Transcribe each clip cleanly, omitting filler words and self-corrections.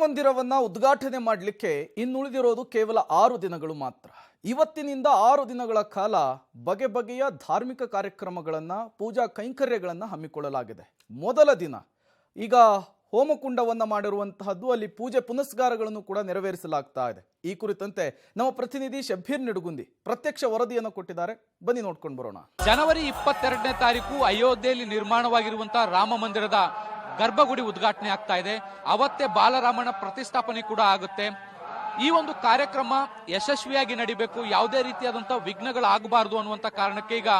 ಮಂದಿರವನ್ನ ಉದ್ಘಾಟನೆ ಮಾಡಲಿಕ್ಕೆ ಇನ್ನುಳಿದಿರೋದು ಕೇವಲ 6 ದಿನಗಳು ಮಾತ್ರ. ಇವತ್ತಿನಿಂದ 6 ದಿನಗಳ ಕಾಲ ಬಗೆ ಬಗೆಯ ಧಾರ್ಮಿಕ ಕಾರ್ಯಕ್ರಮಗಳನ್ನ, ಪೂಜಾ ಕೈಂಕರ್ಯಗಳನ್ನ ಹಮ್ಮಿಕೊಳ್ಳಲಾಗಿದೆ. ಮೊದಲ ದಿನ ಈಗ ಹೋಮಕುಂಡವನ್ನ ಮಾಡಿರುವಂತಹದ್ದು, ಅಲ್ಲಿ ಪೂಜೆ ಪುನಸ್ಕಾರಗಳನ್ನು ಕೂಡ ನೆರವೇರಿಸಲಾಗ್ತಾ ಇದೆ. ಈ ಕುರಿತಂತೆ ನಮ್ಮ ಪ್ರತಿನಿಧಿ ಶಬ್ಬೀರ್ ನಿಡುಗುಂದಿ ಪ್ರತ್ಯಕ್ಷ ವರದಿಯನ್ನು ಕೊಟ್ಟಿದ್ದಾರೆ. ಬನ್ನಿ ನೋಡ್ಕೊಂಡು ಬರೋಣ. ಜನವರಿ 22ನೇ ತಾರೀಕು ಅಯೋಧ್ಯೆಯಲ್ಲಿ ನಿರ್ಮಾಣವಾಗಿರುವಂತಹ ರಾಮ ಮಂದಿರದ ಗರ್ಭಗುಡಿ ಉದ್ಘಾಟನೆ ಆಗ್ತಾ ಇದೆ. ಅವತ್ತೇ ಬಾಲರಾಮನ ಪ್ರತಿಷ್ಠಾಪನೆ ಕೂಡ ಆಗುತ್ತೆ. ಈ ಒಂದು ಕಾರ್ಯಕ್ರಮ ಯಶಸ್ವಿಯಾಗಿ ನಡಿಬೇಕು, ಯಾವುದೇ ರೀತಿಯಾದಂತಹ ವಿಘ್ನಗಳಾಗಬಾರದು ಅನ್ನುವಂತ ಕಾರಣಕ್ಕೆ ಈಗ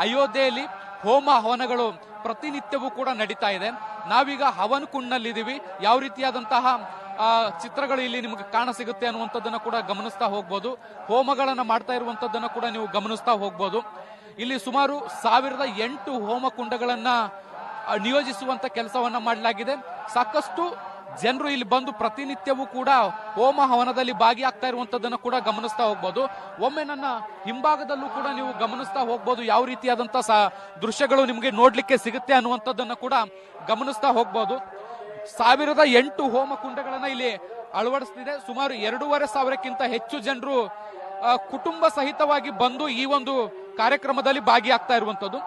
ಅಯೋಧ್ಯೆಯಲ್ಲಿ ಹೋಮ ಹವನಗಳು ಪ್ರತಿನಿತ್ಯವೂ ಕೂಡ ನಡೀತಾ ಇದೆ. ನಾವೀಗ ಹವನ ಕುಂಡ್ನಲ್ಲಿದ್ದೀವಿ. ಯಾವ ರೀತಿಯಾದಂತಹ ಚಿತ್ರಗಳು ಇಲ್ಲಿ ನಿಮಗೆ ಕಾಣ ಸಿಗುತ್ತೆ ಅನ್ನುವಂಥದ್ದನ್ನ ಕೂಡ ಗಮನಿಸ್ತಾ ಹೋಗ್ಬೋದು. ಹೋಮಗಳನ್ನ ಮಾಡ್ತಾ ಇರುವಂತದ್ದನ್ನ ಕೂಡ ನೀವು ಗಮನಿಸ್ತಾ ಹೋಗ್ಬೋದು. ಇಲ್ಲಿ ಸುಮಾರು 1008 ಹೋಮ ಕುಂಡಗಳನ್ನ ನಿಯೋಜಿಸುವಂತ ಕೆಲಸವನ್ನ ಮಾಡಲಾಗಿದೆ. ಸಾಕಷ್ಟು ಜನರು ಇಲ್ಲಿ ಬಂದು ಪ್ರತಿನಿತ್ಯವೂ ಕೂಡ ಹೋಮ ಹವನದಲ್ಲಿ ಭಾಗಿಯಾಗ್ತಾ ಇರುವಂತದ್ದನ್ನು ಕೂಡ ಗಮನಿಸ್ತಾ ಹೋಗ್ಬೋದು. ಒಮ್ಮೆ ನನ್ನ ಹಿಂಭಾಗದಲ್ಲೂ ಕೂಡ ನೀವು ಗಮನಿಸ್ತಾ ಹೋಗ್ಬೋದು, ಯಾವ ರೀತಿಯಾದಂತಹ ದೃಶ್ಯಗಳು ನಿಮಗೆ ನೋಡ್ಲಿಕ್ಕೆ ಸಿಗುತ್ತೆ ಅನ್ನುವಂಥದ್ದನ್ನು ಕೂಡ ಗಮನಿಸ್ತಾ ಹೋಗ್ಬೋದು. 1008 ಹೋಮ ಕುಂಡಗಳನ್ನ ಇಲ್ಲಿ ಅಳವಡಿಸ್ತಿದೆ. ಸುಮಾರು 2500ಕ್ಕಿಂತ ಹೆಚ್ಚು ಜನರು ಕುಟುಂಬ ಸಹಿತವಾಗಿ ಬಂದು ಈ ಒಂದು ಕಾರ್ಯಕ್ರಮದಲ್ಲಿ ಭಾಗಿಯಾಗ್ತಾ ಇರುವಂತದ್ದು.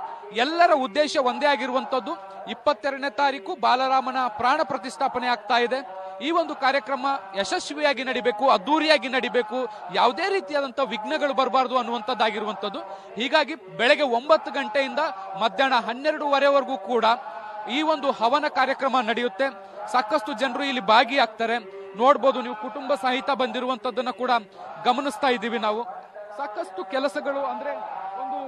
ಎಲ್ಲರ ಉದ್ದೇಶ ಒಂದೇ ಆಗಿರುವಂತದ್ದು, 22ನೇ ತಾರೀಕು ಬಾಲರಾಮನ ಪ್ರಾಣ ಪ್ರತಿಷ್ಠಾಪನೆ ಆಗ್ತಾ ಇದೆ. ಈ ಒಂದು ಕಾರ್ಯಕ್ರಮ ಯಶಸ್ವಿಯಾಗಿ ನಡಿಬೇಕು, ಅದ್ದೂರಿಯಾಗಿ ನಡಿಬೇಕು, ಯಾವುದೇ ರೀತಿಯಾದಂತಹ ವಿಘ್ನಗಳು ಬರಬಾರದು ಅನ್ನುವಂಥದ್ದಾಗಿರುವಂತದ್ದು. ಹೀಗಾಗಿ ಬೆಳಗ್ಗೆ 9 ಗಂಟೆಯಿಂದ ಮಧ್ಯಾಹ್ನ 12:30ವರೆಗೂ ಕೂಡ ಈ ಒಂದು ಹವನ ಕಾರ್ಯಕ್ರಮ ನಡೆಯುತ್ತೆ. ಸಾಕಷ್ಟು ಜನರು ಇಲ್ಲಿ ಭಾಗಿಯಾಗ್ತಾರೆ. ನೋಡ್ಬೋದು, ನೀವು ಕುಟುಂಬ ಸಹಿತ ಬಂದಿರುವಂತದ್ದನ್ನ ಕೂಡ ಗಮನಿಸ್ತಾ ಇದ್ದೀವಿ ನಾವು. ಸಾಕಷ್ಟು ಕೆಲಸಗಳು ಅಂದ್ರೆ ಒಂದು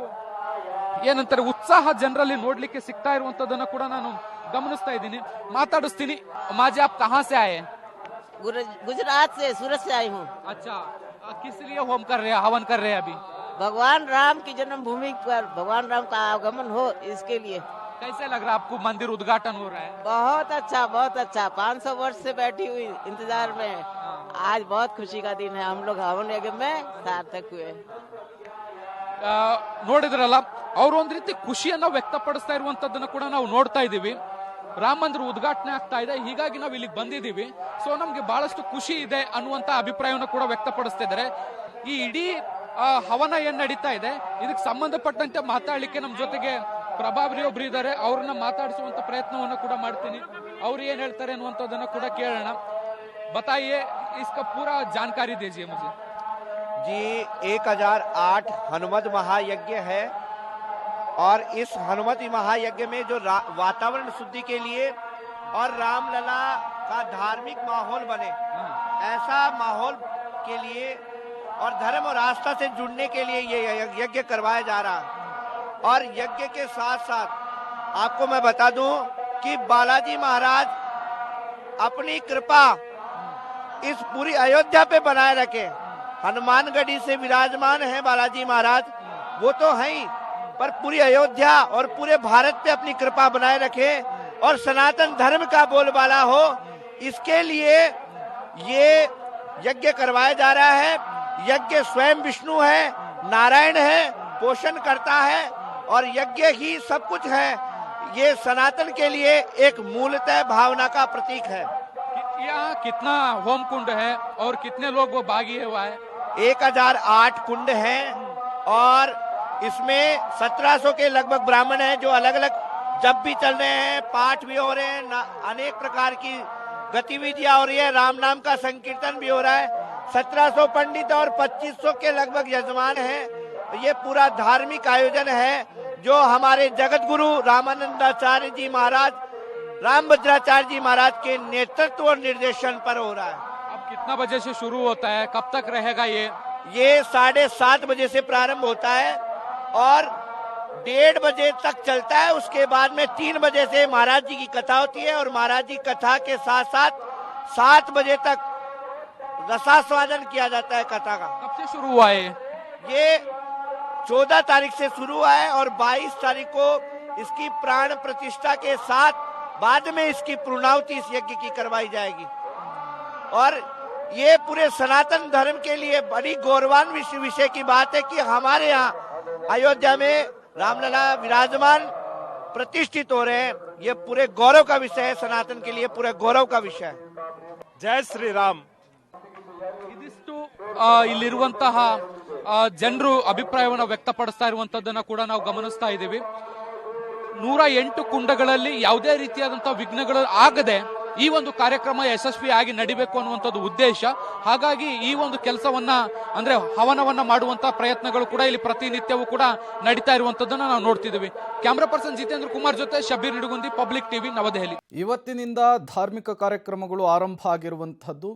ಏನಂತಾರೆ ಉತ್ಸಾಹ ಜನರಲ್ಲಿ ನೋಡ್ಲಿಕ್ಕೆ ಸಿಗ್ತಾ ಇರುವಂತದ್ದನ್ನ ಕೂಡ ನಾನು ಗಮನಿಸ್ತಾ ಇದ್ದೀನಿ. ಮಾತಾಡಿಸ್ತೀನಿ. ಮಾಜಿ आप कहां से आए? गुजरात से, सूरत से आई हूँ। अच्छा, किस लिए होम कर रहे हैं, हवन कर रहे हैं अभी? भगवान राम की जन्मभूमि पर भगवान राम का आगमन हो, इसके लिए। कैसे लग रहा है आपको? मंदिर उद्घाटन हो रहा है। बहुत अच्छा, बहुत अच्छा। 500 वर्ष से बैठी हुई इंतजार में आज बहुत खुशी का दिन है। हम लोग हवन यज्ञ में सार्थक हुए। ನೋಡಿದ್ರಲ್ಲ, ಅವರು ಒಂದ್ ರೀತಿ ಖುಷಿಯನ್ನ ವ್ಯಕ್ತಪಡಿಸ್ತಾ ಇರುವಂತದ್ದನ್ನ ಕೂಡ ನಾವು ನೋಡ್ತಾ ಇದ್ದೀವಿ. ರಾಮ ಮಂದಿರ ಉದ್ಘಾಟನೆ ಆಗ್ತಾ ಇದೆ, ಹೀಗಾಗಿ ನಾವು ಇಲ್ಲಿಗೆ ಬಂದಿದ್ದೀವಿ. ಸೊ ನಮ್ಗೆ ಬಹಳಷ್ಟು ಖುಷಿ ಇದೆ ಅನ್ನುವಂತ ಅಭಿಪ್ರಾಯವನ್ನು ಕೂಡ ವ್ಯಕ್ತಪಡಿಸ್ತಾ ಇದ್ದಾರೆ. ಈ ಇಡೀ ಹವನ ಏನ್ ನಡೀತಾ ಇದೆ, ಇದಕ್ಕೆ ಸಂಬಂಧಪಟ್ಟಂತೆ ಮಾತಾಡ್ಲಿಕ್ಕೆ ನಮ್ಮ ಜೊತೆಗೆ ಪ್ರಭಾವರಿ ಒಬ್ರು ಇದ್ದಾರೆ. ಅವ್ರನ್ನ ಮಾತಾಡಿಸುವಂತ ಪ್ರಯತ್ನವನ್ನು ಕೂಡ ಮಾಡ್ತೀನಿ. ಅವ್ರು ಏನ್ ಹೇಳ್ತಾರೆ ಅನ್ನುವಂಥದ್ದನ್ನ ಕೂಡ ಕೇಳೋಣ. बताइए, इसका पूरा जानकारी दीजिए मुझे। जी, 1008 हनुमत महायज्ञ है और इस हनुमत महायज्ञ में जो वातावरण शुद्धि के लिए और रामलला का धार्मिक माहौल बने, ऐसा माहौल के लिए और धर्म और आस्था से जुड़ने के लिए ये यज्ञ करवाया जा रहा है। और यज्ञ के साथ साथ आपको मैं बता दूं कि बालाजी महाराज अपनी कृपा इस पूरी अयोध्या पे बनाए रखे। हनुमानगढ़ी से विराजमान है बालाजी महाराज, वो तो है ही, पर पूरी अयोध्या और पूरे भारत पे अपनी कृपा बनाए रखे और सनातन धर्म का बोलबाला हो, इसके लिए ये यज्ञ करवाया जा रहा है। यज्ञ स्वयं विष्णु है, नारायण है, पोषण करता है और यज्ञ ही सब कुछ है। ये सनातन के लिए एक मूलतः भावना का प्रतीक है। यहाँ कितना होम कुंड है और कितने लोग वो भागी हुआ है? 1008 कुंड हैं और इसमें 1700 के लगभग ब्राह्मण हैं जो अलग अलग जब भी चल रहे हैं, पाठ भी हो रहे हैं, अनेक प्रकार की गतिविधियां हो रही है, राम नाम का संकीर्तन भी हो रहा है। 1700 पंडित और 2500 के लगभग यजमान हैं। ये पूरा धार्मिक आयोजन है जो हमारे जगत गुरु रामानंदाचार्य जी महाराज, रामभद्राचार्य जी महाराज के नेतृत्व और निर्देशन पर हो रहा है। अब कितना बजे से शुरू होता है, कब तक रहेगा ये? 7:30 बजे से प्रारंभ होता है और 1:30 बजे तक चलता है। उसके बाद में 3 बजे से महाराज जी की कथा होती है और महाराज जी कथा के साथ साथ 7 बजे तक रसास्वादन किया जाता है कथा का। कब से शुरू हुआ है ये? 14 तारीख से शुरू हुआ है और 22 तारीख को इसकी प्राण प्रतिष्ठा के साथ बाद में इसकी पूर्णाहुति इस यज्ञ की करवाई जाएगी। और ये पूरे सनातन धर्म के लिए बड़ी गौरवान विषय की बात है कि हमारे यहाँ अयोध्या में रामलला विराजमान प्रतिष्ठित हो रहे हैं। ये पूरे गौरव का विषय है, सनातन के लिए पूरे गौरव का विषय है। जय श्री राम। ಇದಿಷ್ಟು ಇಲ್ಲಿರುವಂತಹ ಜನರು ಅಭಿಪ್ರಾಯವನ್ನು ವ್ಯಕ್ತಪಡಿಸ್ತಾ ಇರುವಂತದ್ದನ್ನ ಕೂಡ ನಾವು ಗಮನಿಸ್ತಾ ಇದ್ದೀವಿ. 108 ಕುಂಡಗಳಲ್ಲಿ ಯಾವುದೇ ರೀತಿಯಾದಂತಹ ವಿಘ್ನಗಳು ಆಗದೆ ಈ ಒಂದು ಕಾರ್ಯಕ್ರಮ ಯಶಸ್ವಿಯಾಗಿ ನಡಿಬೇಕು ಅನ್ನುವಂಥದ್ದು ಉದ್ದೇಶ. ಹಾಗಾಗಿ ಈ ಒಂದು ಕೆಲಸವನ್ನ ಅಂದ್ರೆ ಹವನವನ್ನ ಮಾಡುವಂತಹ ಪ್ರಯತ್ನಗಳು ಕೂಡ ಇಲ್ಲಿ ಪ್ರತಿನಿತ್ಯವೂ ಕೂಡ ನಡೀತಾ ಇರುವಂತದ್ದನ್ನ ನಾವು ನೋಡ್ತಿದ್ದೀವಿ. ಕ್ಯಾಮರಾ ಪರ್ಸನ್ ಜಿತೇಂದ್ರ ಕುಮಾರ್ ಜೊತೆ ಶಬೀರ್ ನಿಡುಗುಂದಿ, ಪಬ್ಲಿಕ್ ಟಿವಿ, ನವದೆಹಲಿ. ಇವತ್ತಿನಿಂದ ಧಾರ್ಮಿಕ ಕಾರ್ಯಕ್ರಮಗಳು ಆರಂಭ ಆಗಿರುವಂಥದ್ದು.